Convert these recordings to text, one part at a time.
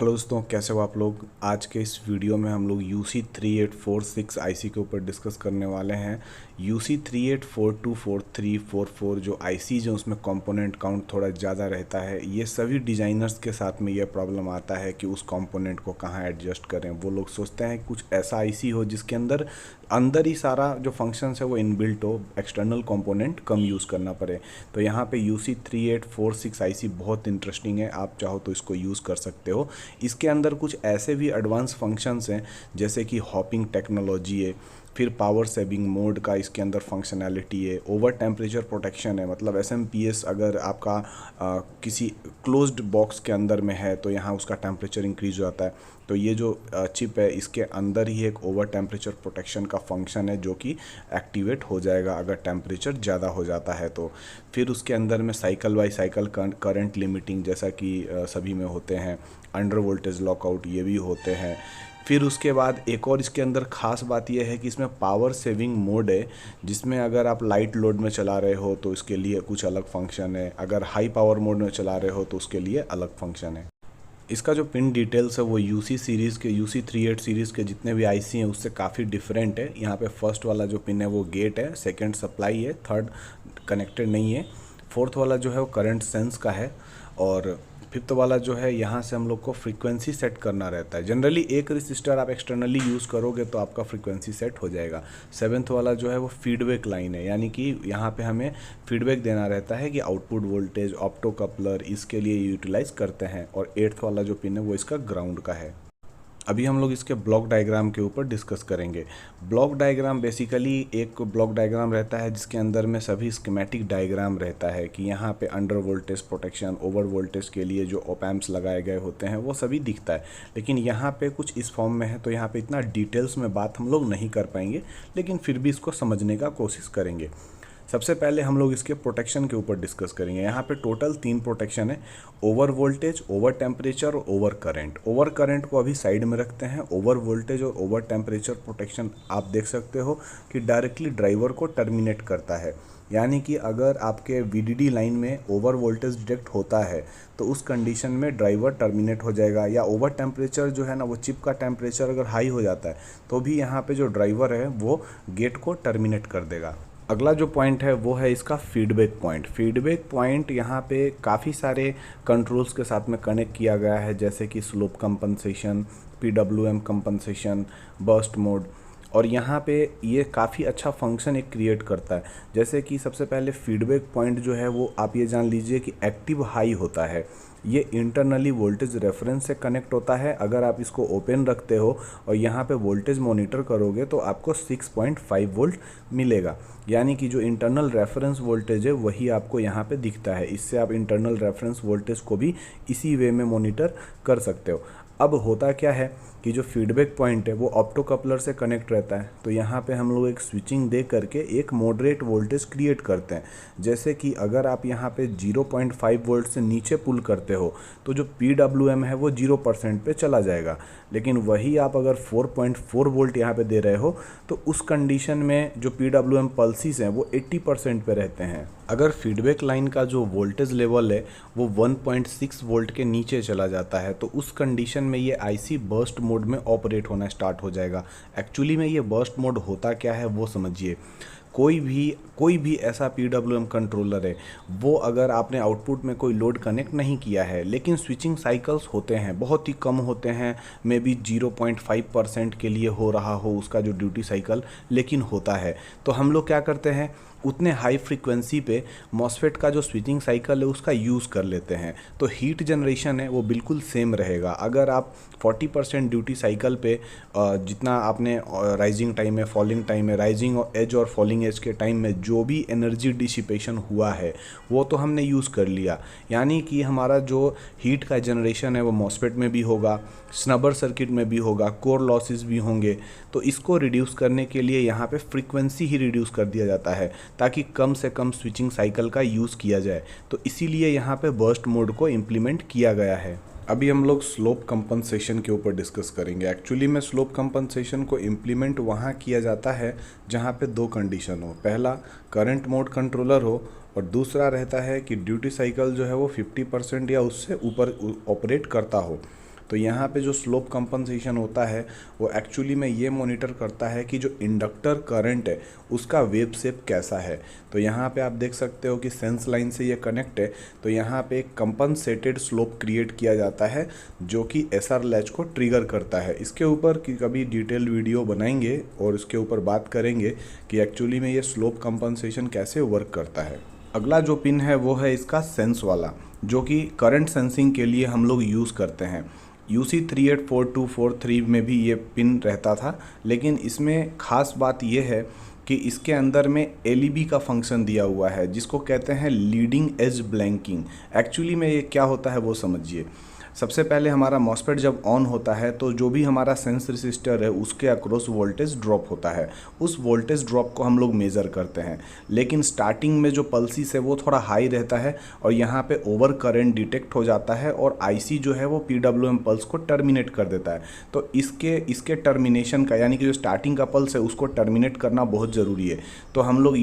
Hello दोस्तों, कैसे हो आप लोग। आज के इस वीडियो में हम लोग UC3846 आईसी के ऊपर डिस्कस करने वाले हैं। UC38424344 जो आईसी जो उसमें कंपोनेंट काउंट थोड़ा ज़्यादा रहता है, ये सभी डिज़ाइनर्स के साथ में ये प्रॉब्लम आता है कि उस कंपोनेंट को कहाँ एडजस्ट करें। वो लोग सोचते हैं कुछ ऐसा आईसी हो जिसके अंदर ही सारा जो फंक्शंस है वो इनबिल्ट हो, एक्सटर्नल कंपोनेंट कम यूज़ करना पड़े। तो यहाँ पे UC3846 आईसी बहुत इंटरेस्टिंग है, आप चाहो तो इसको यूज़ कर सकते हो। इसके अंदर कुछ ऐसे भी एडवांस फंक्शंस हैं जैसे कि हॉपिंग टेक्नोलॉजी है, फिर पावर सेविंग मोड का इसके अंदर फंक्शनैलिटी है, ओवर टेम्परेचर प्रोटेक्शन है, मतलब SMPS अगर आपका किसी क्लोज्ड बॉक्स के अंदर में है तो यहाँ उसका टेम्परेचर इंक्रीज हो जाता है। तो ये जो चिप है इसके अंदर ही एक ओवर टेम्परेचर प्रोटेक्शन का फंक्शन है जो कि एक्टिवेट हो जाएगा अगर टेम्परेचर ज़्यादा हो जाता है तो। फिर उसके अंदर में cycle by cycle current limiting जैसा कि सभी में होते हैं, अंडर वोल्टेज लॉकआउट ये भी होते हैं। फिर उसके बाद एक और इसके अंदर ख़ास बात यह है कि इसमें पावर सेविंग मोड है, जिसमें अगर आप लाइट लोड में चला रहे हो तो इसके लिए कुछ अलग फंक्शन है, अगर हाई पावर मोड में चला रहे हो तो उसके लिए अलग फंक्शन है। इसका जो पिन डिटेल्स है वो UC सीरीज़ के UC38 सीरीज़ के जितने भी आईसी हैं उससे काफ़ी डिफरेंट है। यहाँ पे फर्स्ट वाला जो पिन है वो गेट है, सेकंड सप्लाई है, थर्ड कनेक्टेड नहीं है, फोर्थ वाला जो है वो करंट सेंस का है, और फिफ्थ वाला जो है यहाँ से हम लोग को फ्रीक्वेंसी सेट करना रहता है। जनरली एक रजिस्टर आप एक्सटर्नली यूज़ करोगे तो आपका फ्रीक्वेंसी सेट हो जाएगा। सेवन्थ वाला जो है वो फीडबैक लाइन है, यानी कि यहाँ पे हमें फीडबैक देना रहता है कि आउटपुट वोल्टेज ऑप्टो कपलर इसके लिए यूटिलाइज करते हैं। और एट्थ वाला जो पिन है वो इसका ग्राउंड का है। अभी हम लोग इसके ब्लॉक डायग्राम के ऊपर डिस्कस करेंगे। ब्लॉक डायग्राम बेसिकली एक ब्लॉक डायग्राम रहता है जिसके अंदर में सभी स्कीमेटिक डायग्राम रहता है कि यहाँ पे under voltage protection, over voltage के लिए जो ऑप एम्प्स लगाए गए होते हैं वो सभी दिखता है। लेकिन यहाँ पे कुछ इस फॉर्म में है तो यहाँ पे इतना डिटेल्स में बात हम लोग नहीं कर पाएंगे, लेकिन फिर भी इसको समझने का कोशिश करेंगे। सबसे पहले हम लोग इसके प्रोटेक्शन के ऊपर डिस्कस करेंगे। यहाँ पे टोटल 3 प्रोटेक्शन है, ओवर वोल्टेज, ओवर टेम्परेचर और ओवर करंट। ओवर करंट को अभी साइड में रखते हैं। ओवर वोल्टेज और ओवर टेम्परेचर प्रोटेक्शन आप देख सकते हो कि डायरेक्टली ड्राइवर को टर्मिनेट करता है, यानी कि अगर आपके VDD लाइन में ओवर वोल्टेज डिटेक्ट होता है तो उस कंडीशन में ड्राइवर टर्मिनेट हो जाएगा। या ओवर टेम्परेचर जो है ना, वो चिप का टेम्परेचर अगर हाई हो जाता है तो भी यहाँ पे जो ड्राइवर है वो गेट को टर्मिनेट कर देगा। अगला जो पॉइंट है वो है इसका फीडबैक पॉइंट। फीडबैक पॉइंट यहाँ पे काफ़ी सारे कंट्रोल्स के साथ में कनेक्ट किया गया है, जैसे कि slope compensation, PWM compensation, burst mode. और यहाँ पे ये काफ़ी अच्छा फंक्शन एक क्रिएट करता है। जैसे कि सबसे पहले फीडबैक पॉइंट जो है वो आप ये जान लीजिए कि एक्टिव हाई होता है। ये इंटरनली वोल्टेज रेफरेंस से कनेक्ट होता है। अगर आप इसको ओपन रखते हो और यहाँ पे वोल्टेज मॉनिटर करोगे तो आपको 6.5 वोल्ट मिलेगा, यानी कि जो इंटरनल रेफरेंस वोल्टेज है वही आपको यहाँ पे दिखता है। इससे आप इंटरनल रेफरेंस वोल्टेज को भी इसी वे में मॉनिटर कर सकते हो। अब होता क्या है कि जो फीडबैक पॉइंट है वो ऑप्टो कपलर से कनेक्ट रहता है, तो यहाँ पे हम लोग एक स्विचिंग दे करके एक मॉडरेट वोल्टेज क्रिएट करते हैं। जैसे कि अगर आप यहाँ पे 0.5 वोल्ट से नीचे पुल करते हो तो जो PWM है वो 0% पे चला जाएगा, लेकिन वही आप अगर 4.4 वोल्ट यहाँ पे दे रहे हो तो उस कंडीशन में जो PWM पल्सेस हैं वो 80% पे रहते हैं। अगर फीडबैक लाइन का जो वोल्टेज लेवल है वो 1.6 वोल्ट के नीचे चला जाता है तो उस कंडीशन में ये आईसी बर्स्ट मोड में ऑपरेट होना स्टार्ट हो जाएगा। एक्चुअली में ये बर्स्ट मोड होता क्या है वो समझिए। कोई भी ऐसा PWM कंट्रोलर है, वो अगर आपने आउटपुट में कोई लोड कनेक्ट नहीं किया है, लेकिन स्विचिंग साइकिल्स होते हैं, बहुत ही कम होते हैं, मे बी 0.5% के लिए हो रहा हो उसका जो ड्यूटी साइकिल, लेकिन होता है, तो हम लोग क्या करते हैं उतने हाई फ्रीक्वेंसी पे मॉसफेट का जो स्विचिंग साइकिल है उसका यूज़ कर लेते हैं। तो हीट जनरेशन है वो बिल्कुल सेम रहेगा। अगर आप 40% ड्यूटी साइकिल पे जितना आपने राइजिंग टाइम है, फॉलिंग टाइम है, राइजिंग एज और फॉलिंग एज के टाइम में जो भी एनर्जी डिसिपेशन हुआ है वो तो हमने यूज़ कर लिया, यानी कि हमारा जो हीट का जनरेशन है वो मॉसफेट में भी होगा, स्नबर सर्किट में भी होगा, कोर लॉसेस भी होंगे। तो इसको रिड्यूस करने के लिए यहाँ पे फ्रीक्वेंसी ही रिड्यूस कर दिया जाता है ताकि कम से कम स्विचिंग साइकिल का यूज़ किया जाए। तो इसीलिए यहाँ पे बर्स्ट मोड को इम्प्लीमेंट किया गया है। अभी हम लोग स्लोप कंपनसेशन के ऊपर डिस्कस करेंगे। एक्चुअली में स्लोप कंपनसेशन को इम्प्लीमेंट वहाँ किया जाता है जहाँ पे 2 कंडीशन हो। पहला करंट मोड कंट्रोलर हो और दूसरा रहता है कि ड्यूटी साइकिल जो है वो 50% या उससे ऊपर ऑपरेट करता हो। तो यहाँ पे जो स्लोप कंपनसेशन होता है वो एक्चुअली में ये मॉनिटर करता है कि जो इंडक्टर करंट है उसका वेव शेप कैसा है। तो यहाँ पे आप देख सकते हो कि सेंस लाइन से ये कनेक्ट है, तो यहाँ पे एक कंपनसेटेड स्लोप क्रिएट किया जाता है जो कि एसआर लैच को ट्रिगर करता है। इसके ऊपर की कभी डिटेल वीडियो बनाएंगे और इसके ऊपर बात करेंगे कि एक्चुअली में ये स्लोप कंपनसेशन कैसे वर्क करता है। अगला जो पिन है वो है इसका सेंस वाला, जो कि करंट सेंसिंग के लिए हम लोग यूज़ करते हैं। UC 384243 में भी ये पिन रहता था, लेकिन इसमें ख़ास बात ये है कि इसके अंदर में LED का फंक्शन दिया हुआ है जिसको कहते हैं लीडिंग एज ब्लैंकिंग। एक्चुअली में ये क्या होता है वो समझिए। सबसे पहले हमारा मॉसफेट जब ऑन होता है तो जो भी हमारा सेंस रेसिस्टर है उसके अक्रॉस वोल्टेज ड्रॉप होता है, उस वोल्टेज ड्रॉप को हम लोग मेज़र करते हैं। लेकिन स्टार्टिंग में जो पल्सिस है वो थोड़ा हाई रहता है और यहाँ पे ओवर करंट डिटेक्ट हो जाता है और IC जो है वो PWM पल्स को टर्मिनेट कर देता है। तो इसके टर्मिनेशन का, यानी कि जो स्टार्टिंग का पल्स है उसको टर्मिनेट करना बहुत ज़रूरी है। तो हम लोग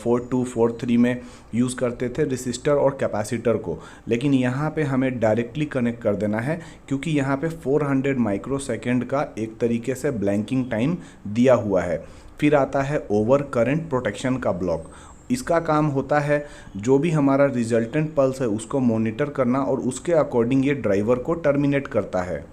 4243 में यूज़ करते थे रेसिस्टर और कैपेसिटर को, लेकिन यहाँ पे हमें डायरेक्टली कनेक्ट कर देना है क्योंकि यहाँ पे 400 माइक्रोसेकंड का एक तरीके से ब्लैंकिंग टाइम दिया हुआ है। फिर आता है ओवर करंट प्रोटेक्शन का ब्लॉक। इसका काम होता है जो भी हमारा रिजल्टेंट पल्स है उसको मॉनिटर करना और उसके अकॉर्डिंग ये ड्राइवर को टर्मिनेट करता है।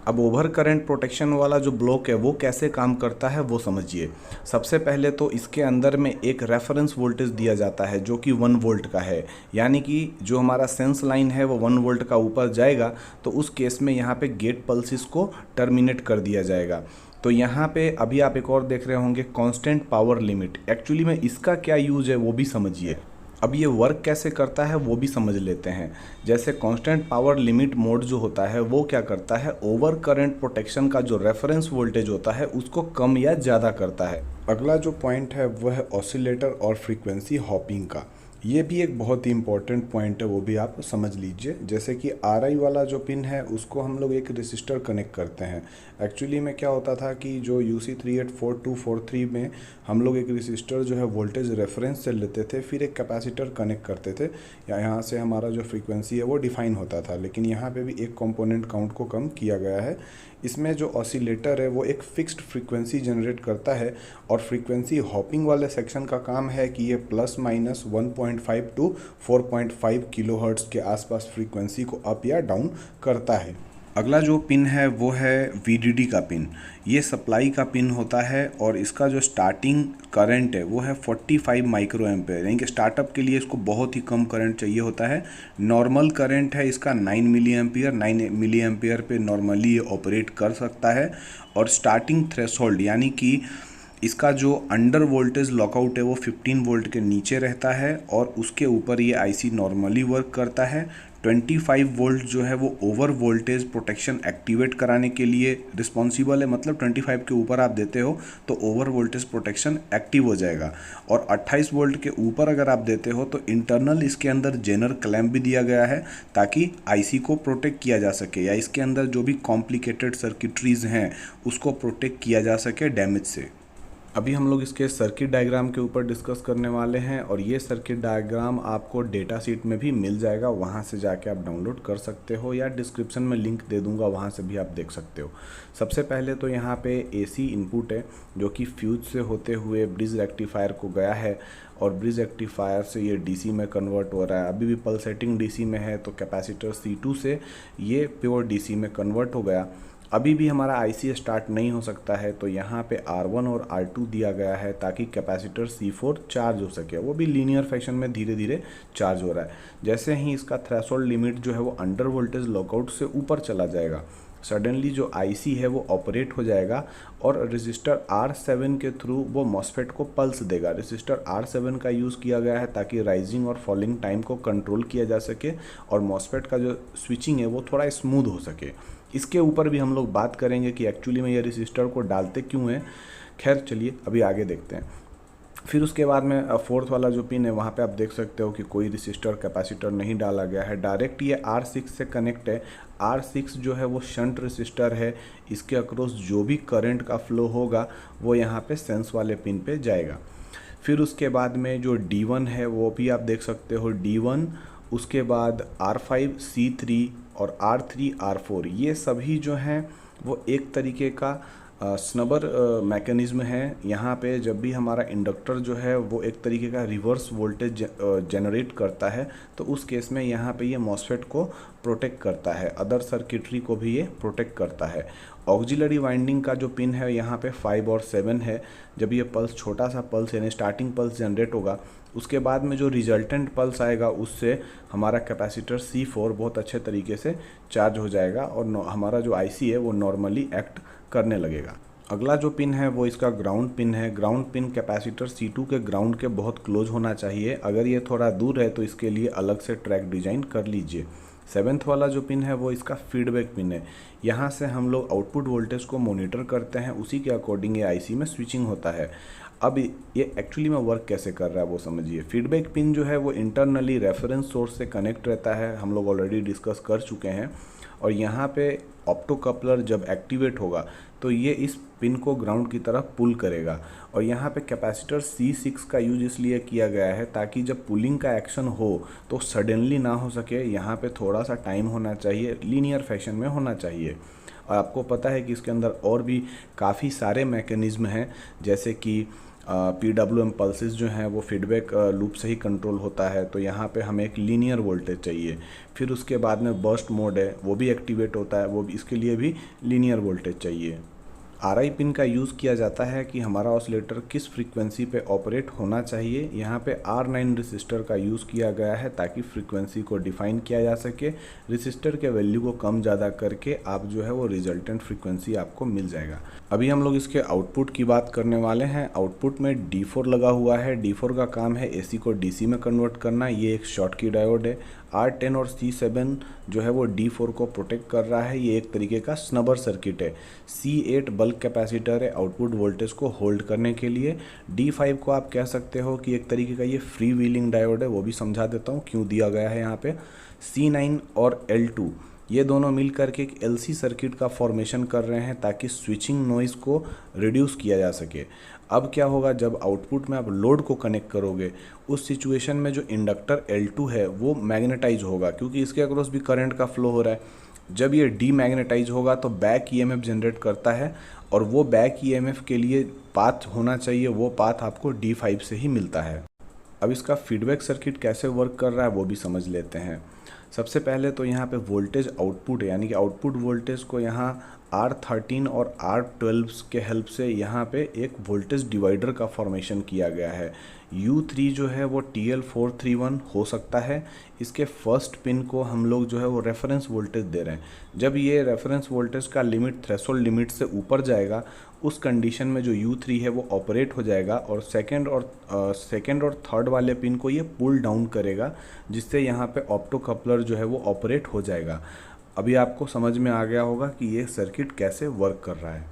अब ओवर करंट प्रोटेक्शन वाला जो ब्लॉक है वो कैसे काम करता है वो समझिए। सबसे पहले तो इसके अंदर में एक रेफरेंस वोल्टेज दिया जाता है जो कि 1 वोल्ट का है, यानी कि जो हमारा सेंस लाइन है वो 1 वोल्ट का ऊपर जाएगा तो उस केस में यहाँ पे गेट पल्सिस को टर्मिनेट कर दिया जाएगा। तो यहाँ पे अभी आप एक और देख रहे होंगे कांस्टेंट पावर लिमिट। एक्चुअली में इसका क्या यूज़ है वो भी समझिए। अब ये वर्क कैसे करता है वो भी समझ लेते हैं। जैसे कांस्टेंट पावर लिमिट मोड जो होता है वो क्या करता है, ओवर करंट प्रोटेक्शन का जो रेफरेंस वोल्टेज होता है उसको कम या ज़्यादा करता है। अगला जो पॉइंट है वो है ऑसिलेटर और फ्रीक्वेंसी हॉपिंग का। ये भी एक बहुत ही इंपॉर्टेंट पॉइंट है, वो भी आप समझ लीजिए। जैसे कि RI वाला जो पिन है उसको हम लोग एक रेसिस्टर कनेक्ट करते हैं। एक्चुअली में क्या होता था कि जो UC 384243 में हम लोग एक रेसिस्टर जो है वोल्टेज रेफरेंस से लेते थे, फिर एक कैपेसिटर कनेक्ट करते थे, या यहाँ से हमारा जो फ्रीक्वेंसी है वो डिफाइन होता था। लेकिन यहाँ पे भी एक कंपोनेंट काउंट को कम किया गया है। इसमें जो ऑसिलेटर है वो एक फिक्स्ड फ्रीक्वेंसी जनरेट करता है और फ्रीक्वेंसी हॉपिंग वाले सेक्शन का काम है कि ये +-1.5 टू 4.5 किलोहर्ट्ज़ के आसपास फ्रीक्वेंसी को अप या डाउन करता है। अगला जो पिन है वो है VDD का पिन। ये सप्लाई का पिन होता है और इसका जो स्टार्टिंग करंट है वो है 45 माइक्रो एम्पेयर, यानी कि स्टार्टअप के लिए इसको बहुत ही कम करंट चाहिए होता है। नॉर्मल करंट है इसका 9 मिली एम्पियर, 9 मिली एम्पियर पे नॉर्मली ये ऑपरेट कर सकता है। और स्टार्टिंग थ्रेशोल्ड यानी कि इसका जो अंडर वोल्टेज लॉकआउट है वो 15 वोल्ट के नीचे रहता है और उसके ऊपर ये IC नॉर्मली वर्क करता है। 25 वोल्ट जो है वो ओवर वोल्टेज प्रोटेक्शन एक्टिवेट कराने के लिए रिस्पॉन्सिबल है, मतलब 25 के ऊपर आप देते हो तो ओवर वोल्टेज प्रोटेक्शन एक्टिव हो जाएगा। और 28 वोल्ट के ऊपर अगर आप देते हो तो इंटरनल इसके अंदर जेनर क्लैम्प भी दिया गया है ताकि IC को प्रोटेक्ट किया जा सके, या इसके अंदर जो भी कॉम्प्लिकेटेड सर्किटरीज हैं उसको प्रोटेक्ट किया जा सके डैमेज से। अभी हम लोग इसके सर्किट डायग्राम के ऊपर डिस्कस करने वाले हैं और ये सर्किट डायग्राम आपको डेटा शीट में भी मिल जाएगा, वहाँ से जाके आप डाउनलोड कर सकते हो या डिस्क्रिप्शन में लिंक दे दूंगा, वहाँ से भी आप देख सकते हो। सबसे पहले तो यहाँ पे AC इनपुट है जो कि फ्यूज से होते हुए ब्रिज रेक्टिफायर को गया है और ब्रिज रेक्टिफायर से ये DC में कन्वर्ट हो रहा है। अभी भी पल्सेटिंग DC में है तो कैपेसिटर C2 से ये प्योर DC में कन्वर्ट हो गया। अभी भी हमारा IC स्टार्ट नहीं हो सकता है तो यहाँ पे R1 और R2 दिया गया है ताकि कैपेसिटर C4 चार्ज हो सके, वो भी लीनियर फैशन में धीरे धीरे चार्ज हो रहा है। जैसे ही इसका थ्रेशोल्ड लिमिट जो है वो अंडर वोल्टेज लॉकआउट से ऊपर चला जाएगा, सडनली जो IC है वो ऑपरेट हो जाएगा और रेजिस्टर R7 के थ्रू वो मॉसफेट को पल्स देगा। रेजिस्टर R7 का यूज़ किया गया है ताकि राइजिंग और फॉलिंग टाइम को कंट्रोल किया जा सके और मॉसफेट का जो स्विचिंग है वो थोड़ा स्मूथ हो सके। इसके ऊपर भी हम लोग बात करेंगे कि एक्चुअली में ये रेजिस्टर को डालते क्यों हैं। खैर चलिए अभी आगे देखते हैं। फिर उसके बाद में फोर्थ वाला जो पिन है वहाँ पे आप देख सकते हो कि कोई रेसिस्टर कैपेसिटर नहीं डाला गया है, डायरेक्ट ये R6 से कनेक्ट है। R6 जो है वो शंट रेसिस्टर है, इसके अक्रॉस जो भी करंट का फ्लो होगा वो यहाँ पे सेंस वाले पिन पे जाएगा। फिर उसके बाद में जो D1 है वो भी आप देख सकते हो D1, उसके बाद R5, C3, और R3 R4 ये सभी जो हैं वो एक तरीके का स्नबर मैकेनिज़्म है। यहाँ पे जब भी हमारा इंडक्टर जो है वो एक तरीके का रिवर्स वोल्टेज जनरेट करता है, तो उस केस में यहाँ पे ये मॉसफेट को प्रोटेक्ट करता है, अदर सर्किटरी को भी ये प्रोटेक्ट करता है। ऑक्सिलरी वाइंडिंग का जो पिन है यहाँ पे 5 और 7 है। जब ये पल्स, छोटा सा पल्स यानी स्टार्टिंग पल्स जनरेट होगा, उसके बाद में जो रिजल्टेंट पल्स आएगा उससे हमारा कैपेसिटर C4 बहुत अच्छे तरीके से चार्ज हो जाएगा और हमारा जो IC है वो नॉर्मली एक्ट करने लगेगा। अगला जो पिन है वो इसका ग्राउंड पिन है। ग्राउंड पिन कैपेसिटर C2 के ग्राउंड के बहुत क्लोज होना चाहिए। अगर ये थोड़ा दूर है तो इसके लिए अलग से ट्रैक डिजाइन कर लीजिए। 7th वाला जो पिन है वो इसका फीडबैक पिन है। यहाँ से हम लोग आउटपुट वोल्टेज को मॉनिटर करते हैं, उसी के अकॉर्डिंग ये IC में स्विचिंग होता है। अब ये एक्चुअली में वर्क कैसे कर रहा है वो समझिए। फीडबैक पिन जो है वो इंटरनली रेफरेंस सोर्स से कनेक्ट रहता है, हम लोग ऑलरेडी डिस्कस कर चुके हैं। और यहाँ पे ऑप्टोकपलर जब एक्टिवेट होगा तो ये इस पिन को ग्राउंड की तरफ पुल करेगा। और यहाँ पे कैपेसिटर C6 का यूज इसलिए किया गया है ताकि जब पुलिंग का एक्शन हो तो सडनली ना हो सके, यहाँ पे थोड़ा सा टाइम होना चाहिए, लीनियर फैशन में होना चाहिए। और आपको पता है कि इसके अंदर और भी काफ़ी सारे मैकेनिज़्म हैं, जैसे कि PWM पल्सेस जो हैं वो फीडबैक लूप से ही कंट्रोल होता है, तो यहाँ पे हमें एक लीनियर वोल्टेज चाहिए। फिर उसके बाद में बर्स्ट मोड है वो भी एक्टिवेट होता है, वो भी, इसके लिए भी लीनियर वोल्टेज चाहिए। RI पिन का यूज़ किया जाता है कि हमारा ऑसिलेटर किस फ्रीक्वेंसी पे ऑपरेट होना चाहिए। यहाँ पे R9 रेसिस्टर का यूज़ किया गया है ताकि फ्रीक्वेंसी को डिफाइन किया जा सके। रेसिस्टर के वैल्यू को कम ज़्यादा करके आप जो है वो रिजल्टेंट फ्रीक्वेंसी आपको मिल जाएगा। अभी हम लोग इसके आउटपुट की बात करने वाले हैं। आउटपुट में D4 लगा हुआ है। D4 का काम है AC को DC में कन्वर्ट करना। ये एक शॉर्ट की डायोड है। R10 और C7 जो है वो D4 को प्रोटेक्ट कर रहा है। ये एक तरीके का स्नबर सर्किट है। C8 बल्क कैपेसिटर है आउटपुट वोल्टेज को होल्ड करने के लिए। D5 को आप कह सकते हो कि एक तरीके का ये फ्री व्हीलिंग डायोड है, वो भी समझा देता हूँ क्यों दिया गया है यहाँ पे। C9 और L2 ये दोनों मिल करके एक LC सर्किट का फॉर्मेशन कर रहे हैं ताकि स्विचिंग नॉइज़ को रिड्यूस किया जा सके। अब क्या होगा, जब आउटपुट में आप लोड को कनेक्ट करोगे उस सिचुएशन में जो इंडक्टर L2 है वो मैग्नेटाइज होगा, क्योंकि इसके अक्रॉस भी करंट का फ्लो हो रहा है। जब ये डीमैग्नेटाइज होगा तो बैक EMF जनरेट करता है, और वो बैक EMF के लिए पाथ होना चाहिए, वो पाथ आपको D5 से ही मिलता है। अब इसका फीडबैक सर्किट कैसे वर्क कर रहा है वो भी समझ लेते हैं। सबसे पहले तो यहाँ पे वोल्टेज आउटपुट है, यानी कि आउटपुट वोल्टेज को यहाँ R13 और R12 के हेल्प से यहाँ पे एक वोल्टेज डिवाइडर का फॉर्मेशन किया गया है। U3 जो है वो TL431 हो सकता है। इसके फर्स्ट पिन को हम लोग जो है वो रेफरेंस वोल्टेज दे रहे हैं। जब ये रेफरेंस वोल्टेज का लिमिट थ्रेशोल्ड लिमिट से ऊपर जाएगा उस कंडीशन में जो U3 है वो ऑपरेट हो जाएगा, और सेकंड और थर्ड वाले पिन को ये पुल डाउन करेगा, जिससे यहाँ पे ऑप्टोकपलर जो है वो ऑपरेट हो जाएगा। अभी आपको समझ में आ गया होगा कि ये सर्किट कैसे वर्क कर रहा है।